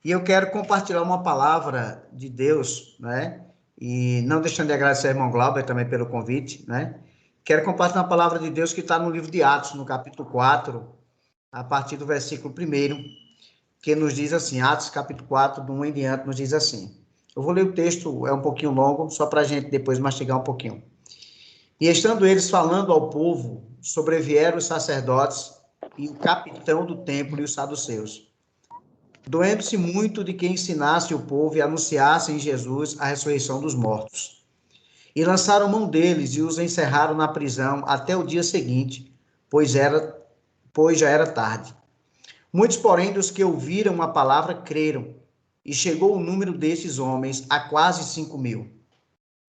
E eu quero compartilhar uma palavra de Deus, né? E não deixando de agradecer ao irmão Glauber também pelo convite, né? Quero compartilhar uma palavra de Deus que está no livro de Atos, no capítulo 4, a partir do versículo 1, que nos diz assim, Atos capítulo 4, do 1 em diante, nos diz assim. Eu vou ler o texto, é um pouquinho longo, só para a gente depois mastigar um pouquinho. E estando eles falando ao povo, sobrevieram os sacerdotes e o capitão do templo e os saduceus, doendo-se muito de que ensinasse o povo e anunciasse em Jesus a ressurreição dos mortos. E lançaram mão deles e os encerraram na prisão até o dia seguinte, pois já era tarde. Muitos, porém, dos que ouviram a palavra creram, e chegou o número destes homens a quase 5.000.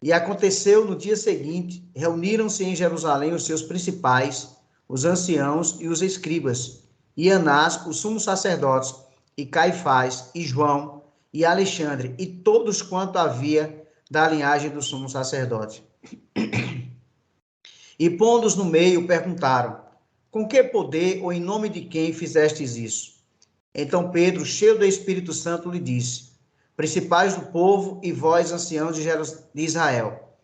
E aconteceu no dia seguinte, reuniram-se em Jerusalém os seus principais, os anciãos e os escribas, e Anás, o sumo sacerdote, e Caifás, e João, e Alexandre, e todos quanto havia da linhagem do sumo sacerdote. E pondo-os no meio, perguntaram, com que poder ou em nome de quem fizestes isso? Então Pedro, cheio do Espírito Santo, lhe disse, principais do povo e vós, anciãos de Israel,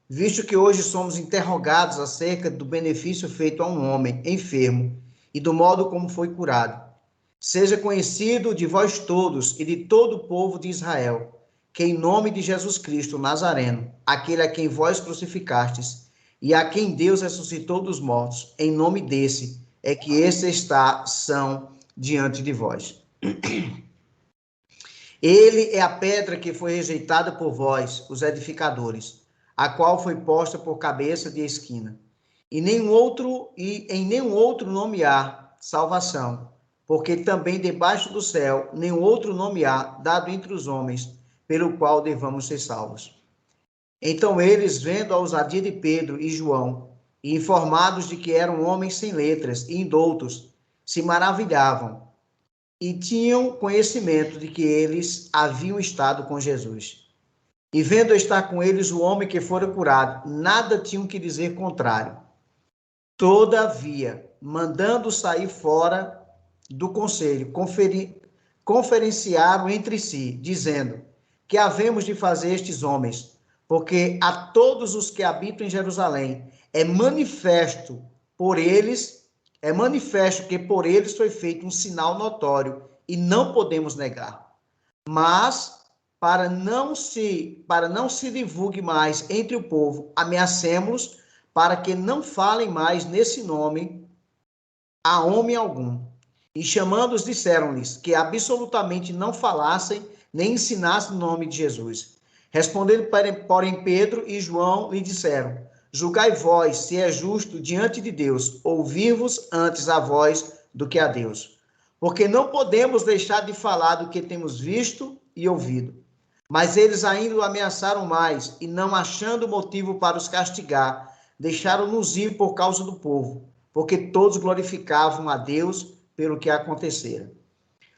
visto que hoje somos interrogados acerca do benefício feito a um homem enfermo e do modo como foi curado, seja conhecido de vós todos e de todo o povo de Israel, que em nome de Jesus Cristo Nazareno, aquele a quem vós crucificastes e a quem Deus ressuscitou dos mortos, em nome desse é que esse está são diante de vós. Ele é a pedra que foi rejeitada por vós, os edificadores, a qual foi posta por cabeça de esquina. E em nenhum outro nome há salvação, porque também debaixo do céu nenhum outro nome há dado entre os homens, pelo qual devamos ser salvos. Então eles, vendo a ousadia de Pedro e João, e informados de que eram homens sem letras e indoutos, se maravilhavam e tinham conhecimento de que eles haviam estado com Jesus. E vendo estar com eles o homem que fora curado, nada tinham que dizer contrário. Todavia, mandando sair fora do conselho, conferenciaram entre si, dizendo, que havemos de fazer estes homens? Porque a todos os que habitam em Jerusalém é manifesto que por eles foi feito um sinal notório e não podemos negar. Mas, para não se divulgue mais entre o povo, ameacemos-los para que não falem mais nesse nome a homem algum. E chamando-os, disseram-lhes que absolutamente não falassem nem ensinassem o nome de Jesus. Respondendo, porém, Pedro e João lhe disseram, julgai vós se é justo diante de Deus ouvir-vos antes a vós do que a Deus. Porque não podemos deixar de falar do que temos visto e ouvido. Mas eles ainda o ameaçaram mais, e não achando motivo para os castigar, deixaram-nos ir por causa do povo, porque todos glorificavam a Deus pelo que acontecera.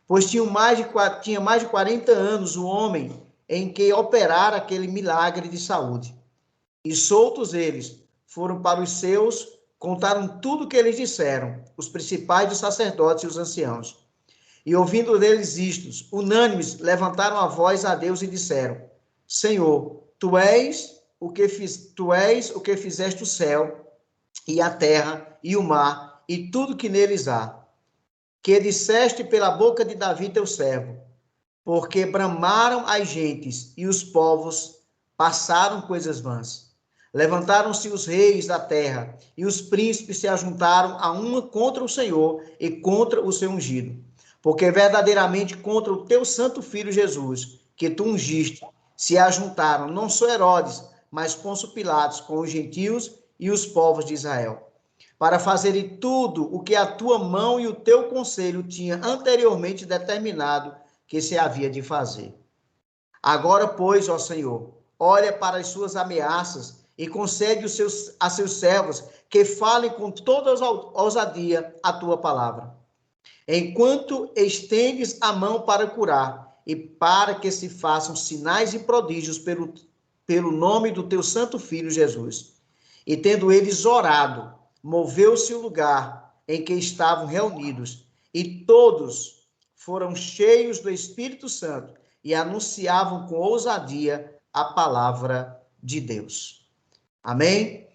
Pois tinha mais de 40 anos o homem em que operara aquele milagre de saúde. E soltos eles, foram para os seus, contaram tudo o que eles disseram, os principais dos sacerdotes e os anciãos. E ouvindo deles isto, unânimes, levantaram a voz a Deus e disseram, Senhor, tu és o que fizeste o céu e a terra e o mar e tudo que neles há, que disseste pela boca de Davi teu servo, porque bramaram as gentes e os povos passaram coisas vãs. Levantaram-se os reis da terra e os príncipes se ajuntaram a uma contra o Senhor e contra o seu ungido. Porque verdadeiramente contra o teu santo filho Jesus, que tu ungiste, se ajuntaram não só Herodes, mas Pôncio Pilatos com os gentios e os povos de Israel, para fazerem tudo o que a tua mão e o teu conselho tinha anteriormente determinado que se havia de fazer. Agora, pois, ó Senhor, olha para as suas ameaças e concede a seus servos que falem com toda ousadia a tua palavra. Enquanto estendes a mão para curar e para que se façam sinais e prodígios pelo nome do teu santo filho Jesus. E tendo eles orado, moveu-se o lugar em que estavam reunidos, e todos foram cheios do Espírito Santo e anunciavam com ousadia a palavra de Deus. Amém?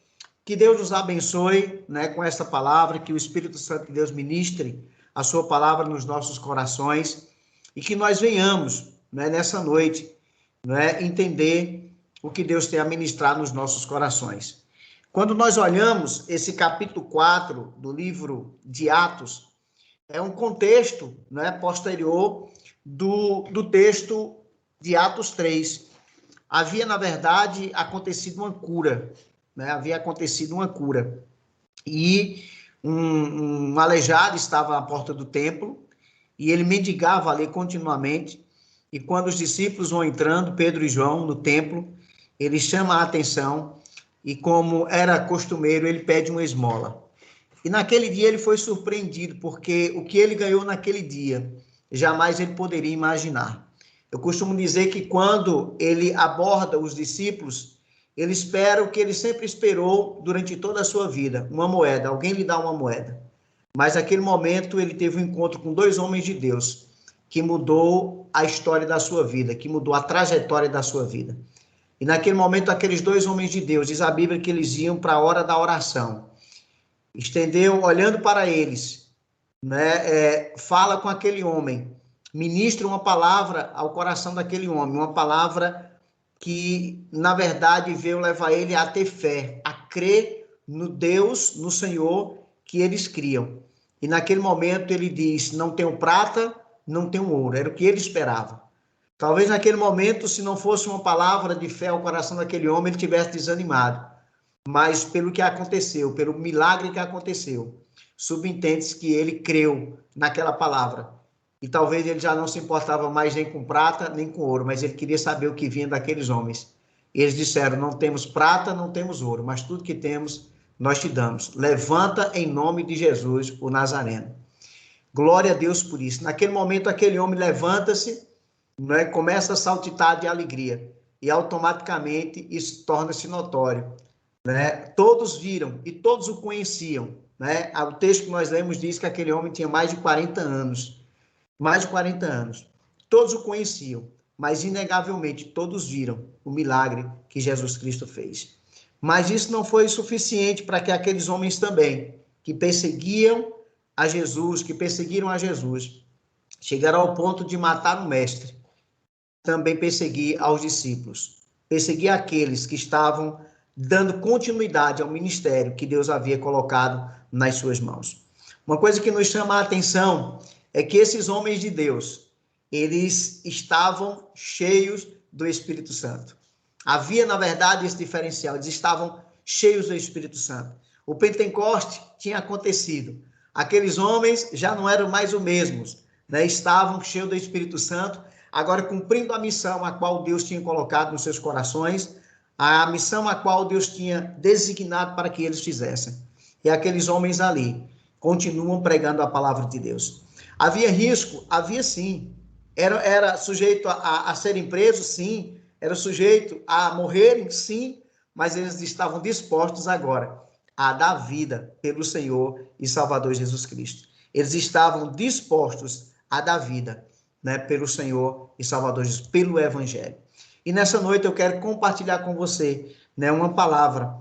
Que Deus nos abençoe, né, com essa palavra, que o Espírito Santo de Deus ministre a sua palavra nos nossos corações e que nós venhamos, né, nessa noite, né, entender o que Deus tem a ministrar nos nossos corações. Quando nós olhamos esse capítulo 4 do livro de Atos, é um contexto, né, posterior do texto de Atos 3. Havia, na verdade, acontecido uma cura, né? Havia acontecido uma cura. E um aleijado estava à porta do templo e ele mendigava ali continuamente. E quando os discípulos vão entrando, Pedro e João, no templo, ele chama a atenção e, como era costumeiro, ele pede uma esmola. E naquele dia ele foi surpreendido, porque o que ele ganhou naquele dia, jamais ele poderia imaginar. Eu costumo dizer que quando ele aborda os discípulos, ele espera o que ele sempre esperou durante toda a sua vida, uma moeda, alguém lhe dá uma moeda. Mas naquele momento ele teve um encontro com dois homens de Deus, que mudou a história da sua vida, que mudou a trajetória da sua vida. E naquele momento aqueles dois homens de Deus, diz a Bíblia que eles iam para a hora da oração. Estendeu, olhando para eles, né, fala com aquele homem, ministra uma palavra ao coração daquele homem, uma palavra que, na verdade, veio levar ele a ter fé, a crer no Deus, no Senhor, que eles criam. E naquele momento ele diz, não tenho prata, não tenho ouro, era o que ele esperava. Talvez naquele momento, se não fosse uma palavra de fé ao coração daquele homem, ele tivesse desanimado. Mas pelo que aconteceu, pelo milagre que aconteceu, subentende-se que ele creu naquela palavra. E talvez ele já não se importava mais nem com prata, nem com ouro, mas ele queria saber o que vinha daqueles homens. E eles disseram, não temos prata, não temos ouro, mas tudo que temos, nós te damos. Levanta em nome de Jesus, o Nazareno. Glória a Deus por isso. Naquele momento, aquele homem levanta-se, né, começa a saltitar de alegria. E automaticamente isso torna-se notório. Né? Todos viram e todos o conheciam. Né? O texto que nós lemos diz que aquele homem tinha mais de 40 anos. Mais de 40 anos. Todos o conheciam, mas inegavelmente todos viram o milagre que Jesus Cristo fez. Mas isso não foi suficiente para que aqueles homens também, que perseguiam a Jesus, que perseguiram a Jesus, chegaram ao ponto de matar o mestre, também perseguir aos discípulos, perseguir aqueles que estavam dando continuidade ao ministério que Deus havia colocado nas suas mãos. Uma coisa que nos chama a atenção é que esses homens de Deus, eles estavam cheios do Espírito Santo. Havia, na verdade, esse diferencial, eles estavam cheios do Espírito Santo. O Pentecoste tinha acontecido. Aqueles homens já não eram mais os mesmos, né? Estavam cheios do Espírito Santo, agora cumprindo a missão a qual Deus tinha colocado nos seus corações, a missão a qual Deus tinha designado para que eles fizessem. E aqueles homens ali continuam pregando a palavra de Deus. Havia risco? Havia sim. Era sujeito a serem presos? Sim. Era sujeito a morrerem? Sim. Mas eles estavam dispostos agora a dar vida pelo Senhor e Salvador Jesus Cristo. Eles estavam dispostos a dar vida, né, pelo Senhor e Salvador Jesus, pelo Evangelho. E nessa noite eu quero compartilhar com você, né, uma palavra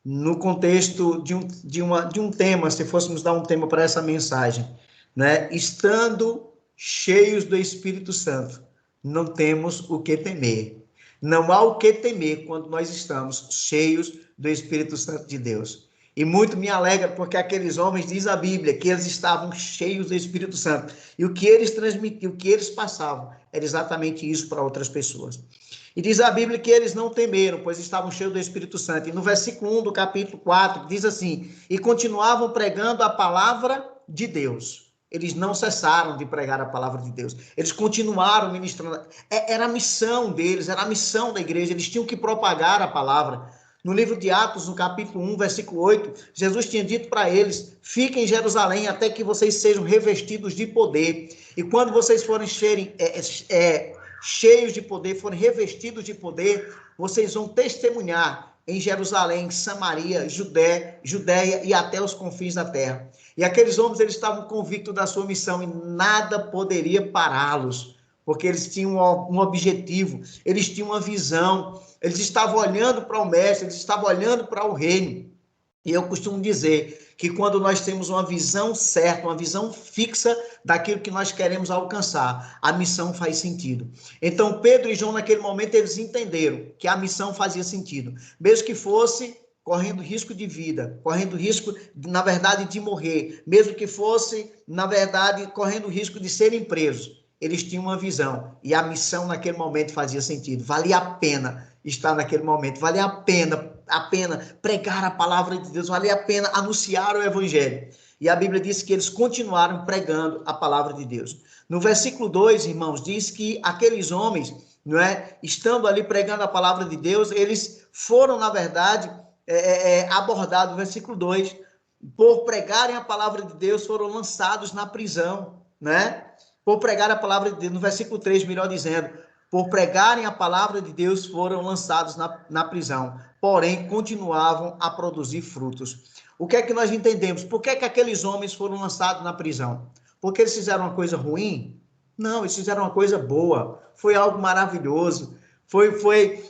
no contexto de um tema, se fôssemos dar um tema para essa mensagem, né? Estando cheios do Espírito Santo, não temos o que temer. Não há o que temer quando nós estamos cheios do Espírito Santo de Deus. E muito me alegra porque aqueles homens, diz a Bíblia, que eles estavam cheios do Espírito Santo. E o que eles transmitiam, o que eles passavam, era exatamente isso para outras pessoas. E diz a Bíblia que eles não temeram, pois estavam cheios do Espírito Santo. E no versículo 1 do capítulo 4, diz assim, e continuavam pregando a palavra de Deus. Eles não cessaram de pregar a palavra de Deus. Eles continuaram ministrando. Era a missão deles, era a missão da igreja. Eles tinham que propagar a palavra. No livro de Atos, no capítulo 1, versículo 8, Jesus tinha dito para eles, fiquem em Jerusalém até que vocês sejam revestidos de poder. E quando vocês forem cheios de poder, forem revestidos de poder, vocês vão testemunhar em Jerusalém, Samaria, Judéia e até os confins da terra. E aqueles homens, eles estavam convictos da sua missão e nada poderia pará-los, porque eles tinham um objetivo, eles tinham uma visão, eles estavam olhando para o mestre, eles estavam olhando para o reino. E eu costumo dizer que quando nós temos uma visão certa, uma visão fixa daquilo que nós queremos alcançar, a missão faz sentido. Então, Pedro e João, naquele momento, eles entenderam que a missão fazia sentido, mesmo que fosse correndo risco de vida, correndo risco, na verdade, de morrer, mesmo que fosse, na verdade, correndo risco de serem presos. Eles tinham uma visão e a missão naquele momento fazia sentido, valia a pena estar naquele momento, valia a pena pregar a palavra de Deus, valia a pena anunciar o evangelho. E a Bíblia diz que eles continuaram pregando a palavra de Deus. No versículo 2, irmãos, diz que aqueles homens, não é, estando ali pregando a palavra de Deus, eles foram, na verdade, abordados, no versículo 2, por pregarem a palavra de Deus, foram lançados na prisão, né? Por pregar a palavra de Deus, no versículo 3, melhor dizendo, por pregarem a palavra de Deus, foram lançados na prisão, porém continuavam a produzir frutos. O que é que nós entendemos? Por que é que aqueles homens foram lançados na prisão? Porque eles fizeram uma coisa ruim? Não, eles fizeram uma coisa boa, foi algo maravilhoso, foi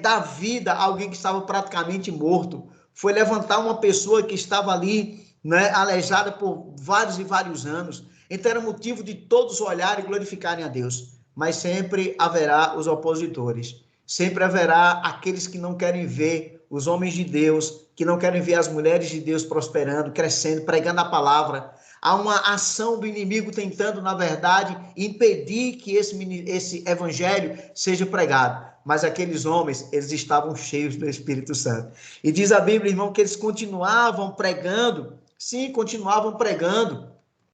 dar vida a alguém que estava praticamente morto, foi levantar uma pessoa que estava ali, né, aleijada por vários e vários anos. Então era motivo de todos olharem e glorificarem a Deus. Mas sempre haverá os opositores. Sempre haverá aqueles que não querem ver os homens de Deus, que não querem ver as mulheres de Deus prosperando, crescendo, pregando a palavra. Há uma ação do inimigo tentando, na verdade, impedir que esse evangelho seja pregado. Mas aqueles homens, eles estavam cheios do Espírito Santo. E diz a Bíblia, irmão, que eles continuavam pregando, sim, continuavam pregando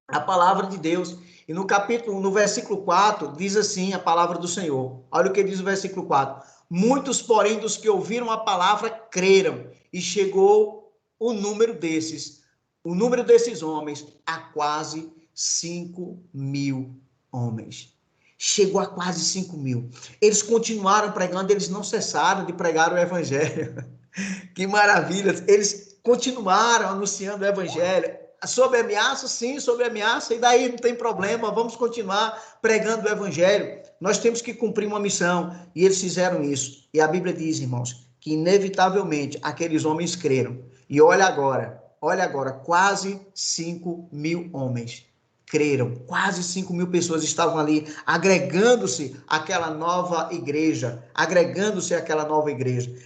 a palavra de Deus. E no versículo 4, diz assim a palavra do Senhor. Olha o que diz o versículo 4. Muitos, porém, dos que ouviram a palavra, creram. E chegou o número desses homens a quase 5.000 homens. Chegou a quase 5.000. Eles continuaram pregando, eles não cessaram de pregar o evangelho. Que maravilha! Eles continuaram anunciando o evangelho. Sob ameaça, sim, sob ameaça, e daí não tem problema, vamos continuar pregando o evangelho. Nós temos que cumprir uma missão, e eles fizeram isso. E a Bíblia diz, irmãos, que inevitavelmente aqueles homens creram. E olha agora, quase 5.000 homens creram, quase 5.000 pessoas estavam ali, agregando-se àquela nova igreja,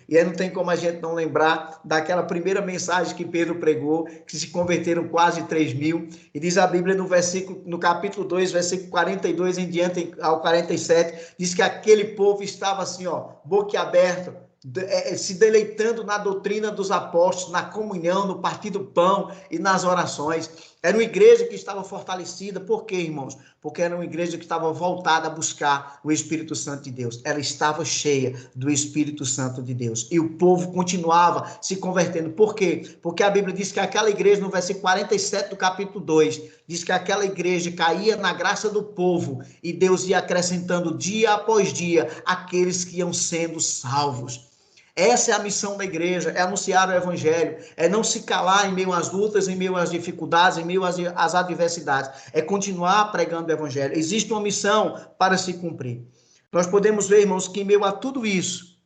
E aí não tem como a gente não lembrar daquela primeira mensagem que Pedro pregou, que se converteram quase 3.000, e diz a Bíblia no capítulo 2, versículo 42 em diante ao 47, diz que aquele povo estava assim, boquiaberto, se deleitando na doutrina dos apóstolos, na comunhão, no partir do pão e nas orações. Era uma igreja que estava fortalecida. Por quê, irmãos? Porque era uma igreja que estava voltada a buscar o Espírito Santo de Deus. Ela estava cheia do Espírito Santo de Deus. E o povo continuava se convertendo. Por quê? Porque a Bíblia diz que aquela igreja, no versículo 47 do capítulo 2, diz que aquela igreja caía na graça do povo e Deus ia acrescentando dia após dia aqueles que iam sendo salvos. Essa é a missão da igreja, é anunciar o evangelho, é não se calar em meio às lutas, em meio às dificuldades, em meio às adversidades, é continuar pregando o evangelho. Existe uma missão para se cumprir. Nós podemos ver, irmãos, que em meio a tudo isso,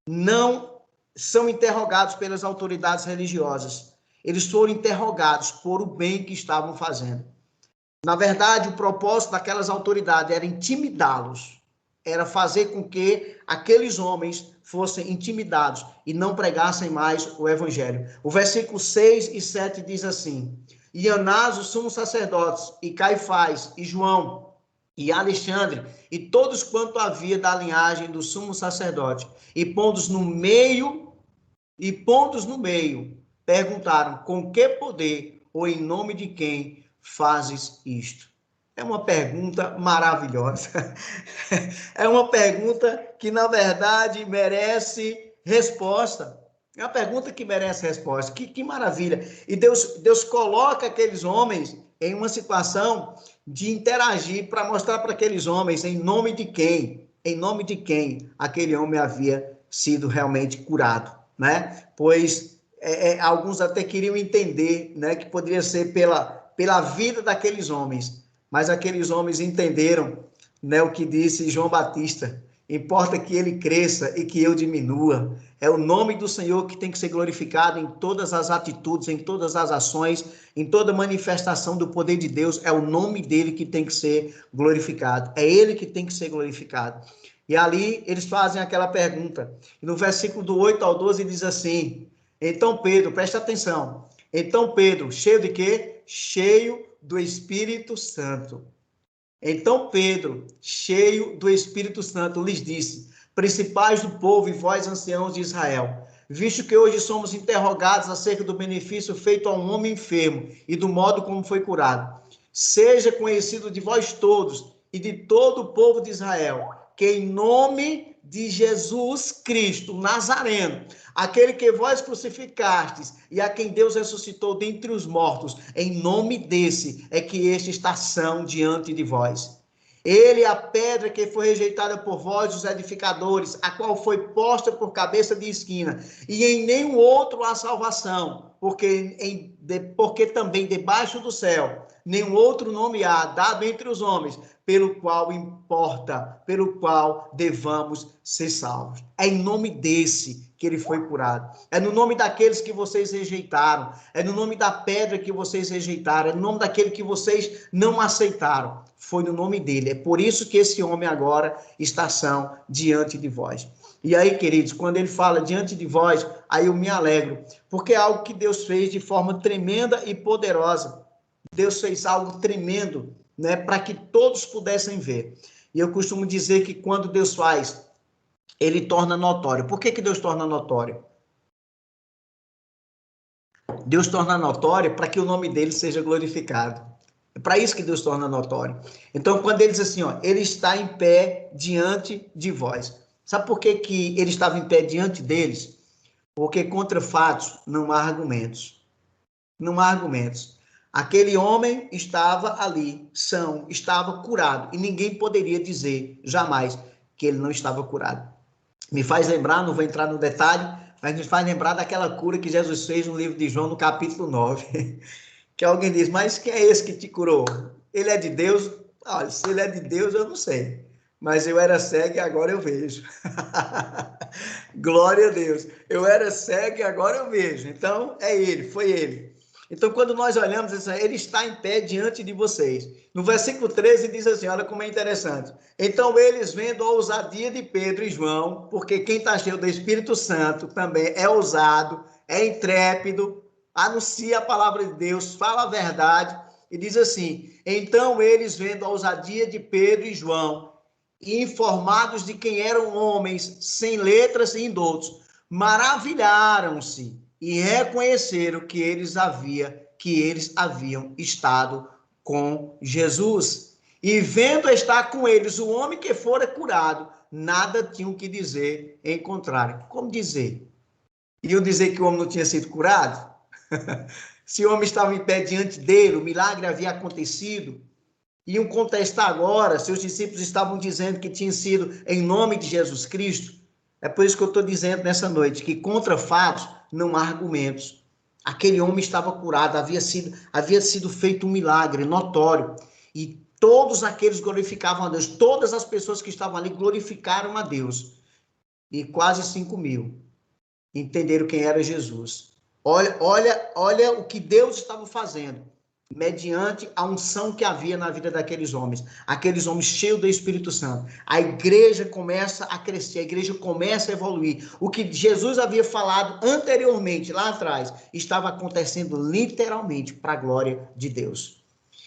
não são interrogados pelas autoridades religiosas. Eles foram interrogados por o bem que estavam fazendo. Na verdade, o propósito daquelas autoridades era intimidá-los, era fazer com que aqueles homens fossem intimidados e não pregassem mais o evangelho. O versículo 6 e 7 diz assim: E Anás, o sumo sacerdote, e Caifás, e João, e Alexandre, e todos quanto havia da linhagem do sumo sacerdote, e pontos no meio, perguntaram: Com que poder ou em nome de quem fazes isto? É uma pergunta maravilhosa. É uma pergunta que, na verdade, merece resposta. É uma pergunta que merece resposta. Que maravilha. E Deus coloca aqueles homens em uma situação de interagir para mostrar para aqueles homens em nome de quem aquele homem havia sido realmente curado, né? Pois alguns até queriam entender, né, que poderia ser pela vida daqueles homens, mas aqueles homens entenderam, né, o que disse João Batista: importa que ele cresça e que eu diminua. É o nome do Senhor que tem que ser glorificado em todas as atitudes, em todas as ações, em toda manifestação do poder de Deus. É o nome dele que tem que ser glorificado. É ele que tem que ser glorificado. E ali eles fazem aquela pergunta. E no versículo do 8 ao 12 diz assim: então Pedro, presta atenção. Então Pedro, cheio de quê? Cheio do Espírito Santo. Então Pedro, cheio do Espírito Santo, lhes disse: principais do povo e vós, anciãos de Israel, visto que hoje somos interrogados acerca do benefício feito a um homem enfermo e do modo como foi curado, seja conhecido de vós todos e de todo o povo de Israel, que em nome de Jesus Cristo, Nazareno, aquele que vós crucificastes e a quem Deus ressuscitou dentre os mortos, em nome desse é que este está são diante de vós. Ele é a pedra que foi rejeitada por vós, os edificadores, a qual foi posta por cabeça de esquina, e em nenhum outro há salvação, porque também debaixo do céu nenhum outro nome há dado entre os homens, pelo qual devamos ser salvos. É em nome desse que ele foi curado. É no nome daqueles que vocês rejeitaram. É no nome da pedra que vocês rejeitaram. É no nome daquele que vocês não aceitaram. Foi no nome dele. É por isso que esse homem agora está são diante de vós. E aí, queridos, quando ele fala diante de vós, aí eu me alegro, porque é algo que Deus fez de forma tremenda e poderosa. Deus fez algo tremendo, né, para que todos pudessem ver. E eu costumo dizer que quando Deus faz, ele torna notório. Por que Deus torna notório? Deus torna notório para que o nome dele seja glorificado. É para isso que Deus torna notório. Então, quando ele diz assim, ó, ele está em pé diante de vós. Sabe por que ele estava em pé diante deles? Porque contra fatos não há argumentos. Não há argumentos. Aquele homem estava ali, estava curado. E ninguém poderia dizer, jamais, que ele não estava curado. Me faz lembrar, não vou entrar no detalhe, mas me faz lembrar daquela cura que Jesus fez no livro de João, no capítulo 9. Que alguém diz, mas quem é esse que te curou? Ele é de Deus? Olha, se ele é de Deus, eu não sei. Mas eu era cego e agora eu vejo. Glória a Deus. Eu era cego e agora eu vejo. Então, é ele, foi ele. Então, quando nós olhamos, ele está em pé diante de vocês. No versículo 13 diz assim, olha como é interessante. Então, eles vendo a ousadia de Pedro e João, porque quem está cheio do Espírito Santo também é ousado, é intrépido, anuncia a palavra de Deus, fala a verdade, e diz assim, então eles vendo a ousadia de Pedro e João, e informados de quem eram homens sem letras e indoutos, maravilharam-se e reconheceram que eles haviam estado com Jesus. E vendo estar com eles o homem que fora curado, nada tinham que dizer em contrário. Como dizer? Iam dizer que o homem não tinha sido curado? Se o homem estava em pé diante dele, o milagre havia acontecido. Iam contestar agora se os discípulos estavam dizendo que tinha sido em nome de Jesus Cristo. É por isso que eu estou dizendo nessa noite que contra fatos não há argumentos. Aquele homem estava curado, havia sido feito um milagre notório. E todos aqueles glorificavam a Deus. Todas as pessoas que estavam ali glorificaram a Deus. E quase 5.000 entenderam quem era Jesus. Olha o que Deus estava fazendo, mediante a unção que havia na vida daqueles homens cheios do Espírito Santo. A igreja começa a crescer, a igreja começa a evoluir. O que Jesus havia falado anteriormente, lá atrás, estava acontecendo literalmente para a glória de Deus.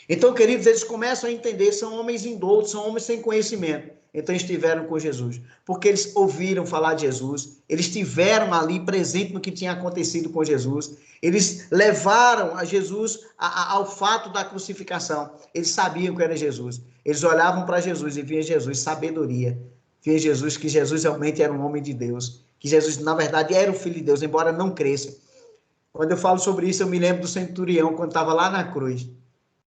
Então, queridos, eles começam a entender, são homens indoutos, são homens sem conhecimento. Então estiveram com Jesus, porque eles ouviram falar de Jesus, eles estiveram ali presentes no que tinha acontecido com Jesus, eles levaram a Jesus ao fato da crucificação, eles sabiam que era Jesus, eles olhavam para Jesus e viam Jesus sabedoria, viam Jesus que Jesus realmente era um homem de Deus, que Jesus na verdade era o Filho de Deus, embora não cresça. Quando eu falo sobre isso, eu me lembro do centurião, quando estava lá na cruz,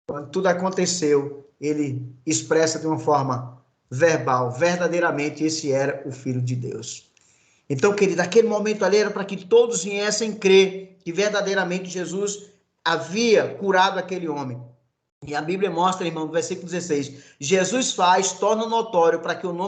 quando tudo aconteceu, ele expressa de uma forma verbal, verdadeiramente esse era o Filho de Deus. Então, querido, aquele momento ali era para que todos viessem crer que verdadeiramente Jesus havia curado aquele homem. E a Bíblia mostra, irmão, no versículo 16, Jesus faz, torna notório para que o nome